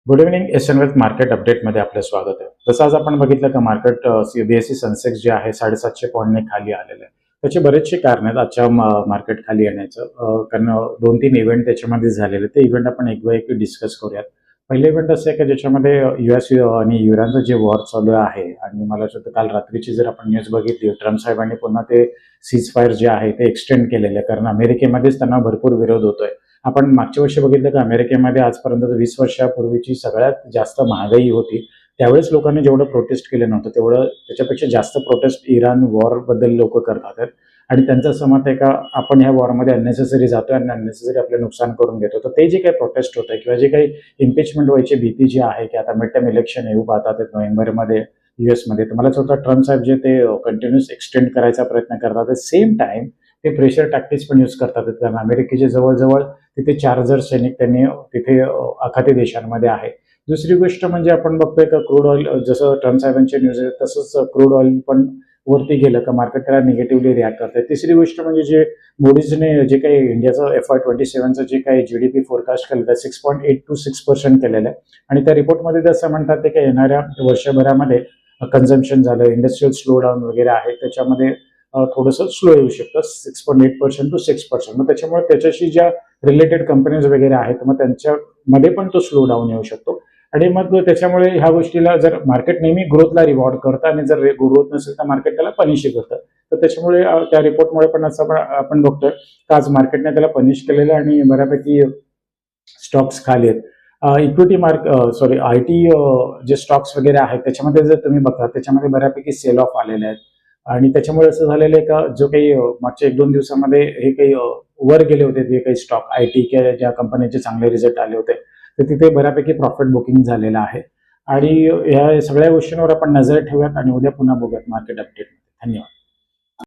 Good evening. Asian wealth market अपडेटमध्ये आपलं स्वागत आहे. जसं आज आपण बघितलं का मार्केट बीएससी सेन्सेक्स जे आहे 750 पॉईंटने खाली आलेलं आहे. त्याची बरेचशी कारण आहेत आजच्या मार्केट खाली येण्याचं. कारण 2-3 इव्हेंट त्याच्यामध्ये झालेले, ते इव्हेंट आपण एक डिस्कस करूयात. पहिले इव्हेंट असं आहे की ज्याच्यामध्ये US आणि इराणचं जे वॉर चालू आहे, आणि मला वाटतं काल रात्रीची जर आपण न्यूज बघितली, ट्रम्प साहेबांनी पुन्हा ते सीज फायर जे आहे ते एक्सटेंड केलेलं आहे, कारण अमेरिकेमध्येच त्यांना भरपूर विरोध होतोय. आपण मागच्या वर्षी बघितलं की अमेरिकेमध्ये आजपर्यंत 20 वर्षापूर्वीची सगळ्यात जास्त महागाई होती. त्यावेळेस लोकांनी जेवढं प्रोटेस्ट केलं नव्हतं, तेवढं त्याच्यापेक्षा जास्त प्रोटेस्ट इराण वॉरबद्दल लोक करतात आहेत. आणि त्यांचं असं मत आहे का आपण ह्या वॉरमध्ये अननेसेसरी जातोय आणि अननेसेसरी आपलं नुकसान करून घेतो. तर ते जे काही प्रोटेस्ट होत आहे किंवा जे काही इम्पिचमेंट व्हायची भीती जी आहे, की आता मिड टर्म इलेक्शन येऊ पाहतात नोव्हेंबरमध्ये US मध्ये, तर मला स्वतः ट्रम्प साहेब जे ते कंटिन्युअस एक्सटेंड करायचा प्रयत्न करतात, सेम टाइम ते प्रेशर टॅक्टिक्स पण यूज करतात. कारण अमेरिकेचे जवळजवळ तिथे 4,000 सैनिक त्यांनी तिथे आखाती देशांमध्ये आहे. दुसरी गोष्ट म्हणजे आपण बघतोय का क्रूड ऑइल, जसं ट्रम्प साहेबांचे न्यूज आहे तसंच क्रूड ऑइल पण वरती गेलं का मार्केट त्याला निगेटिव्हली रिॲक्ट करते. तिसरी गोष्ट म्हणजे जे मोदीजने जे काही इंडियाचं FY27चं जे काही GDP फोरकास्ट केलं तर 6.8 to 6% केलेलं आहे. आणि त्या रिपोर्टमध्ये जसं म्हणतात ते काही येणाऱ्या वर्षभरामध्ये कन्झम्पशन झालं, इंडस्ट्रियल स्लो डाऊन वगैरे आहे, त्याच्यामध्ये थोडंसं स्लो येऊ शकतं, 6.8% to 6%. मग त्याच्यामुळे त्याच्याशी ज्या रिलेटेड कंपनीज वगैरे आहेत, मग त्यांच्यामध्ये पण तो स्लो डाऊन येऊ शकतो. आणि मग त्याच्यामुळे ह्या गोष्टीला जर मार्केट नेहमी ग्रोथला रिवॉर्ड करतं आणि जर ग्रोथ नसेल तर मार्केट त्याला पनिश करतं. तर त्याच्यामुळे त्या रिपोर्टमुळे पण असं आपण बघतोय का आज मार्केटने त्याला पनिश केलेलं आणि बऱ्यापैकी स्टॉक्स खाली आहेत. इक्विटी IT जे स्टॉक्स वगैरे आहेत त्याच्यामध्ये जर तुम्ही बघता, त्याच्यामध्ये बऱ्यापैकी सेल ऑफ आलेले आहेत. आणि त्याच्यामुळे असं झालेलं आहे का जो काही मागच्या 1-2 दिवसामध्ये हे काही वर गेले होते, जे काही स्टॉक IT किंवा ज्या कंपनीचे चांगले रिझल्ट आले होते, तर तिथे बऱ्यापैकी प्रॉफिट बुकिंग झालेलं आहे. आणि ह्या सगळ्या गोष्टींवर आपण नजर ठेवूयात आणि उद्या पुन्हा बघूयात मार्केट अपडेट. धन्यवाद.